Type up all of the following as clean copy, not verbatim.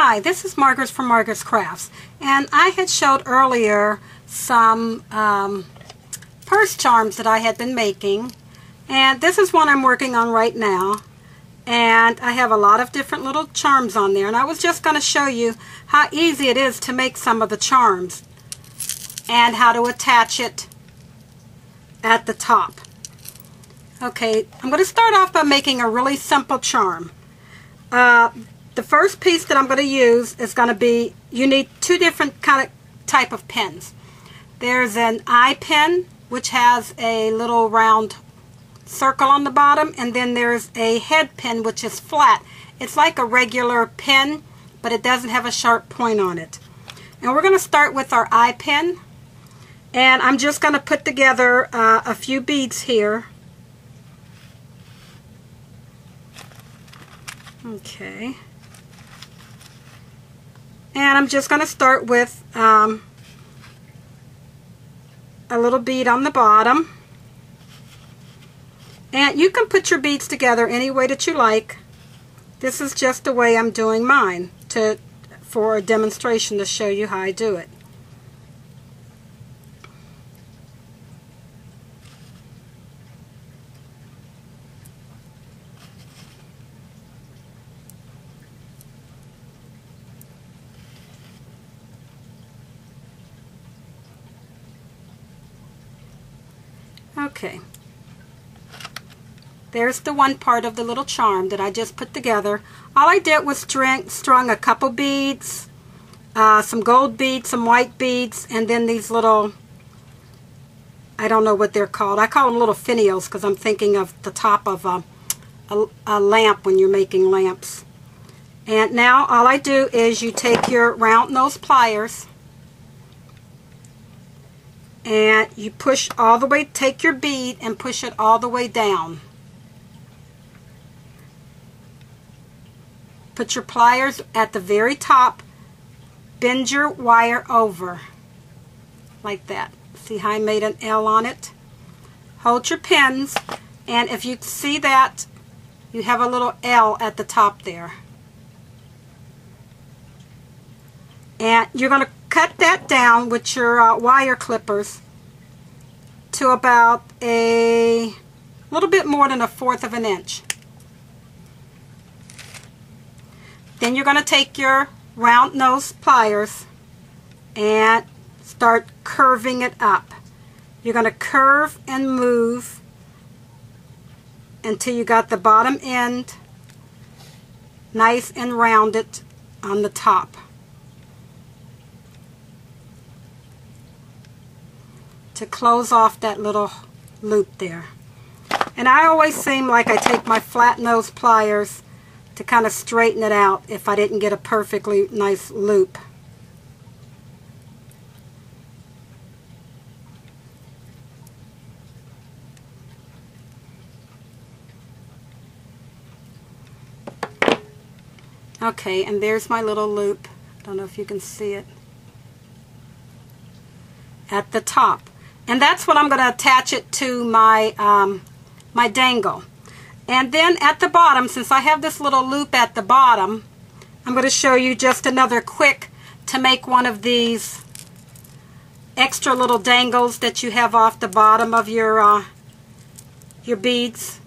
Hi, this is Margaret from Margaret's Crafts, and I had showed earlier some purse charms that I had been making, and this is one I'm working on right now, and I have a lot of different little charms on there, and I was just going to show you how easy it is to make some of the charms and how to attach it at the top. Okay, I'm going to start off by making a really simple charm. The first piece that I'm going to use is going to be, you need two different type of pins. There's an eye pin, which has a little round circle on the bottom, and then there's a head pin, which is flat. It's like a regular pin, but it doesn't have a sharp point on it. And we're going to start with our eye pin, and I'm just going to put together a few beads here. Okay. And I'm just going to start with a little bead on the bottom. And you can put your beads together any way that you like. This is just the way I'm doing mine for a demonstration to show you how I do it. Okay, there's the one part of the little charm that I just put together. All I did was strung a couple beads, some gold beads, some white beads, and then these little, I don't know what they're called. I call them little finials because I'm thinking of the top of a lamp when you're making lamps. And now all I do is you take your round nose pliers and you push all the way, take your bead and push it all the way down. Put your pliers at the very top, bend your wire over like that. See how I made an L on it? Hold your pins, and if you see that, you have a little L at the top there. And you're going to cut that down with your wire clippers to about a little bit more than 1/4 of an inch. Then you're going to take your round nose pliers and start curving it up. You're going to curve and move until you got the bottom end nice and rounded on the top. To close off that little loop there. And I always seem like I take my flat nose pliers to kind of straighten it out if I didn't get a perfectly nice loop. Okay, and there's my little loop. I don't know if you can see it. At the top. And that's what I'm going to attach it to my my dangle. And then at the bottom, since I have this little loop at the bottom, I'm going to show you just another quick to make one of these extra little dangles that you have off the bottom of your beads.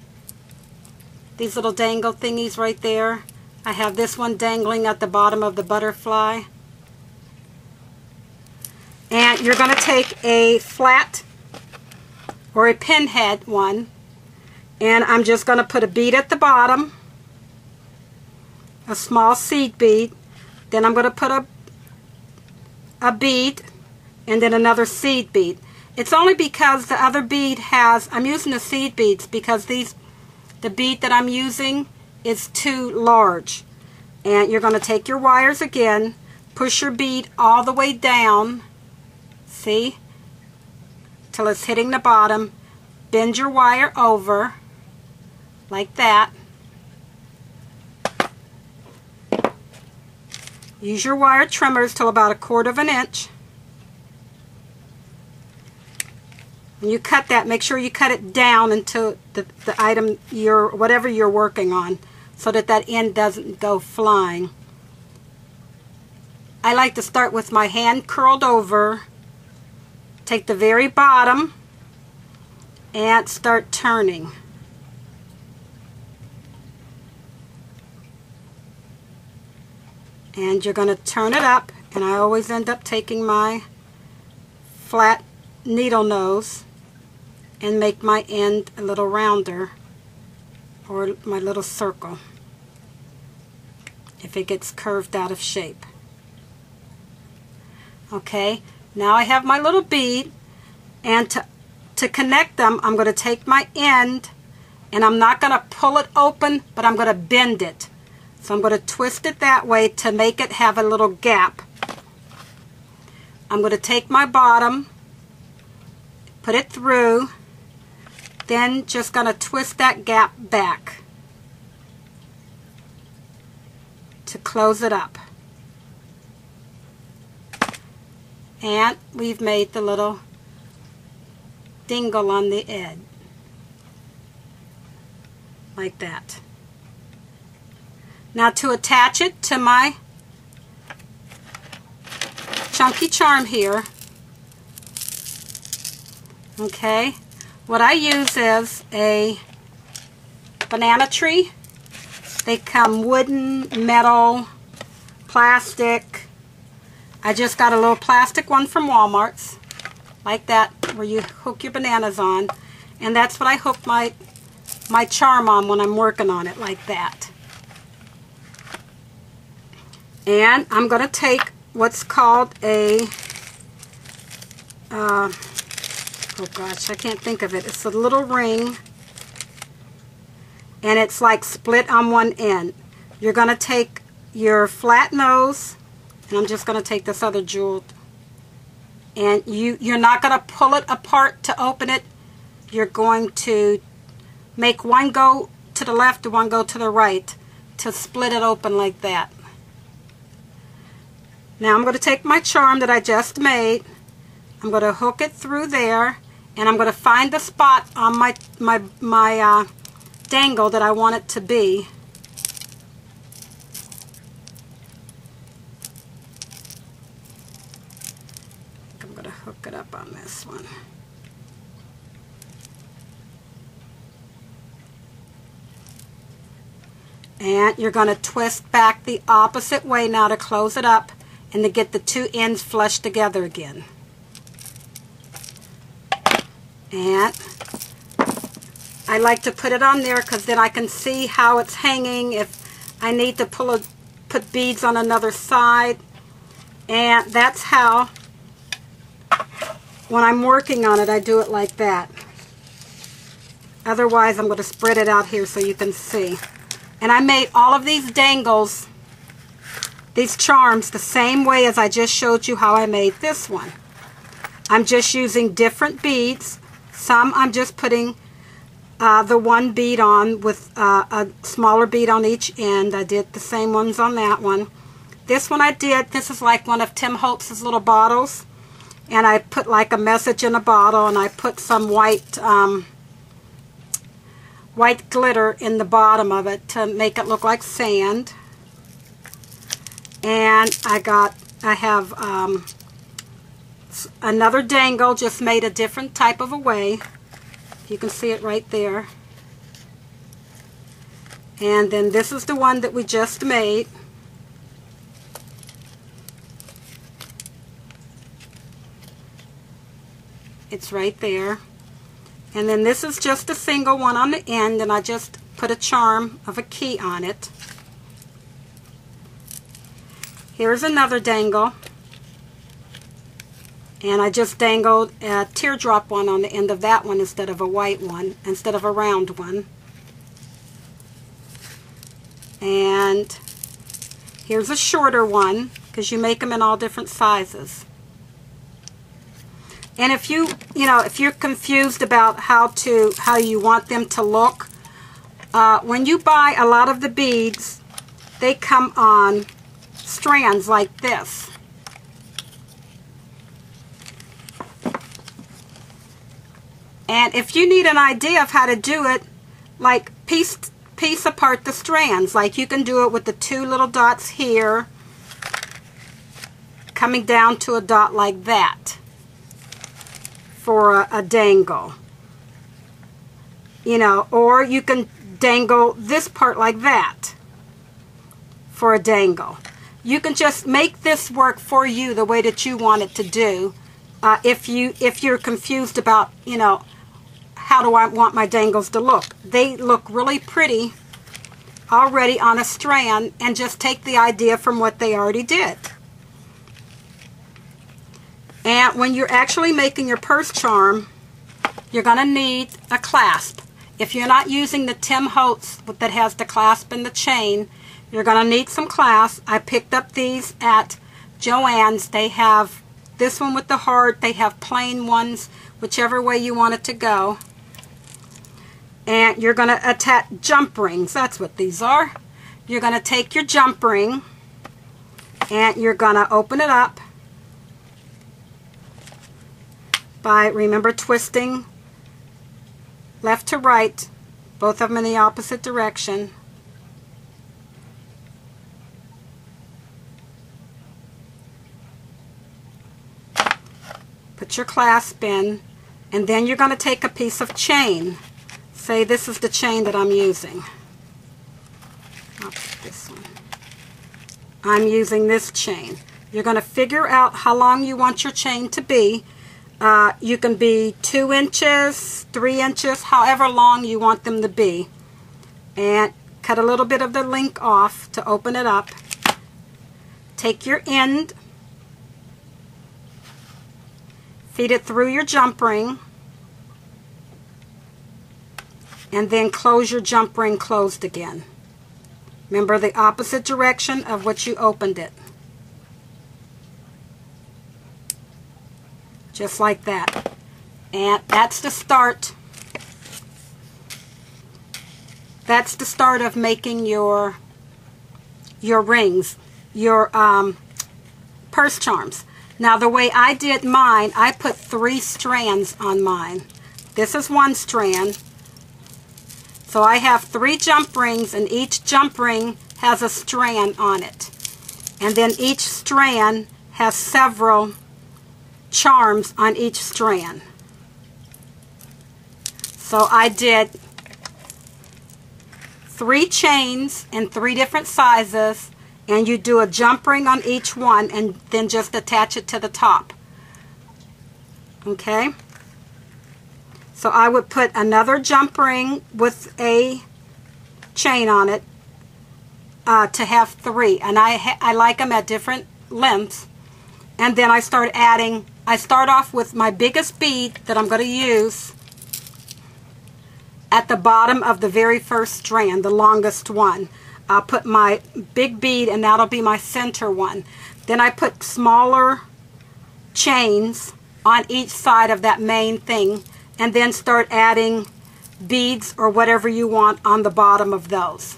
These little dangle thingies right there. I have this one dangling at the bottom of the butterfly. And you're going to take a flat or a pinhead one, and I'm just going to put a bead at the bottom, a small seed bead, then I'm going to put a bead, and then another seed bead. It's only because the other bead has, I'm using the seed beads because the bead that I'm using is too large. And you're going to take your wires again, push your bead all the way down, see, till it's hitting the bottom, bend your wire over like that. Use your wire trimmers till about 1/4 of an inch. When you cut that, make sure you cut it down into the item, whatever you're working on, so that that end doesn't go flying. I like to start with my hand curled over, take the very bottom, and start turning. And you're going to turn it up, and I always end up taking my flat needle nose and make my end a little rounder, or my little circle, if it gets curved out of shape. Okay, now I have my little bead, and to connect them, I'm going to take my end, and I'm not going to pull it open, but I'm going to bend it. So I'm going to twist it that way to make it have a little gap. I'm going to take my bottom, put it through, then just going to twist that gap back to close it up. And we've made the little dingle on the edge, like that. Now to attach it to my chunky charm here, okay, what I use is a banana tree. They come wooden, metal, plastic. I just got a little plastic one from Walmart's, like that, where you hook your bananas on, and that's what I hook my charm on when I'm working on it, like that. And I'm going to take what's called a, oh gosh, I can't think of it. It's a little ring, and it's like split on one end. You're going to take your flat nose, and I'm just going to take this other jewel, and you're not going to pull it apart to open it. You're going to make one go to the left and one go to the right to split it open like that. Now I'm going to take my charm that I just made, I'm going to hook it through there, and I'm going to find the spot on my dangle that I want it to be. I'm going to hook it up on this one. And you're going to twist back the opposite way now to close it up and to get the two ends flush together again. And I like to put it on there because then I can see how it's hanging, if I need to put beads on another side. And that's how, when I'm working on it, I do it like that. Otherwise, I'm going to spread it out here so you can see. And I made all of these dangles, these charms, the same way as I just showed you how I made this one. I'm just using different beads. Some I'm just putting the one bead on with a smaller bead on each end. I did the same ones on that one. This one I did, this is like one of Tim Holtz's little bottles. And I put like a message in a bottle, and I put some white glitter in the bottom of it to make it look like sand. And I have another dangle, just made a different type of a way. You can see it right there. And then this is the one that we just made. It's right there. And then this is just a single one on the end, and I just put a charm of a key on it. Here's another dangle, and I just dangled a teardrop one on the end of that one instead of a white one, instead of a round one. And here's a shorter one, because you make them in all different sizes. And if if you're confused about how you want them to look, when you buy a lot of the beads, they come on strands like this. And if you need an idea of how to do it, like piece apart the strands, like you can do it with the two little dots here, coming down to a dot like that for a dangle. You know, or you can dangle this part like that for a dangle. You can just make this work for you the way that you want it to do. If you're confused about, you know, how do I want my dangles to look. They look really pretty already on a strand, and just take the idea from what they already did. And when you're actually making your purse charm, you're going to need a clasp. If you're not using the Tim Holtz that has the clasp and the chain, you're going to need some clasps. I picked up these at Joann's. They have this one with the heart. They have plain ones, whichever way you want it to go. And you're going to attach jump rings. That's what these are. You're going to take your jump ring and you're going to open it up by, remember, twisting left to right, both of them in the opposite direction. Put your clasp in, and then you're going to take a piece of chain. Say this is the chain that I'm using. I'll put this one. I'm using this chain. You're going to figure out how long you want your chain to be. You can be 2 inches, 3 inches, however long you want them to be. And cut a little bit of the link off to open it up. Take your end, feed it through your jump ring, and then close your jump ring closed again. Remember, the opposite direction of what you opened it. Just like that. And that's the start. That's the start of making your rings, your purse charms. Now, the way I did mine, I put 3 strands on mine. This is 1 strand. So I have 3 jump rings, and each jump ring has a strand on it. And then each strand has several charms on each strand. So I did 3 chains in 3 different sizes, and you do a jump ring on each one and then just attach it to the top. Okay? So I would put another jump ring with a chain on it to have 3, and I like them at different lengths. And then I start adding, I start off with my biggest bead that I'm going to use at the bottom of the very first strand, the longest one. I'll put my big bead, and that'll be my center one. Then I put smaller chains on each side of that main thing, and then start adding beads or whatever you want on the bottom of those.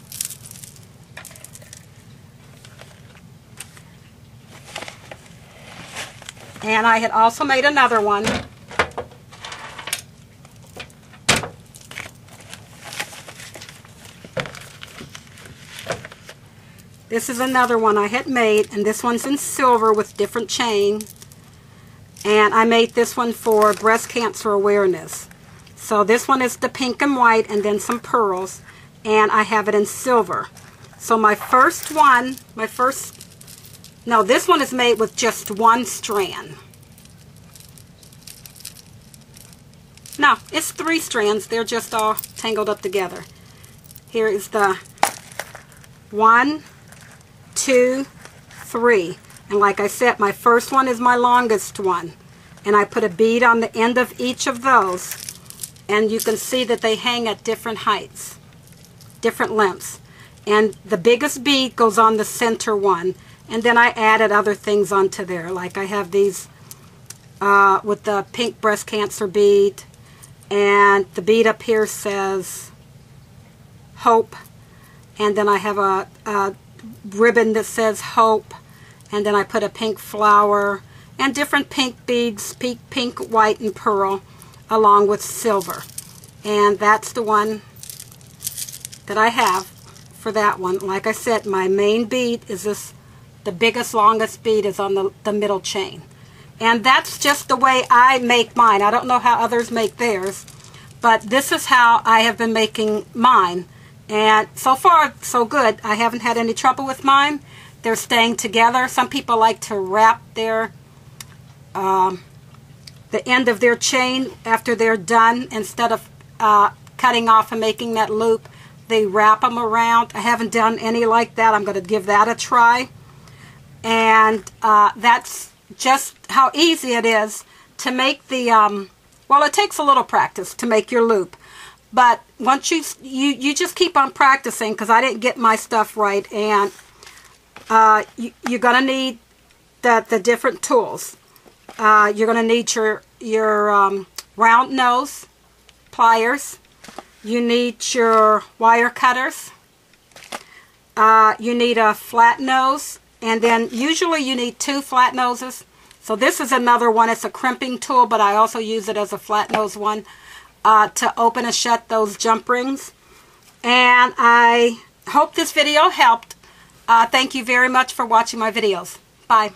And I had also made another one. This is another one I had made, and this one's in silver with different chain. And I made this one for breast cancer awareness. So this one is the pink and white and then some pearls, and I have it in silver. So my first one, no, this one is made with just 1 strand. No, it's 3 strands. They're just all tangled up together. Here is the 1, 2, 3. And like I said, my first one is my longest one. And I put a bead on the end of each of those. And you can see that they hang at different heights, different lengths. And the biggest bead goes on the center one. And then I added other things onto there. Like I have these with the pink breast cancer bead. And the bead up here says hope. And then I have a ribbon that says hope. And then I put a pink flower and different pink beads, pink, white, and pearl, along with silver. And that's the one that I have for that one. Like I said, my main bead is this the biggest, longest bead is on the middle chain. And that's just the way I make mine. I don't know how others make theirs, but this is how I have been making mine. And so far, so good. I haven't had any trouble with mine. They're staying together. Some people like to wrap their the end of their chain after they're done. Instead of cutting off and making that loop, they wrap them around. I haven't done any like that. I'm going to give that a try. And that's just how easy it is to make the, well, it takes a little practice to make your loop. But once you just keep on practicing, because I didn't get my stuff right, and you're going to need the different tools. You're going to need your round nose pliers. You need your wire cutters. You need a flat nose, and then usually you need 2 flat noses. So this is another one. It's a crimping tool, but I also use it as a flat nose one to open and shut those jump rings. And I hope this video helped. Thank you very much for watching my videos. Bye.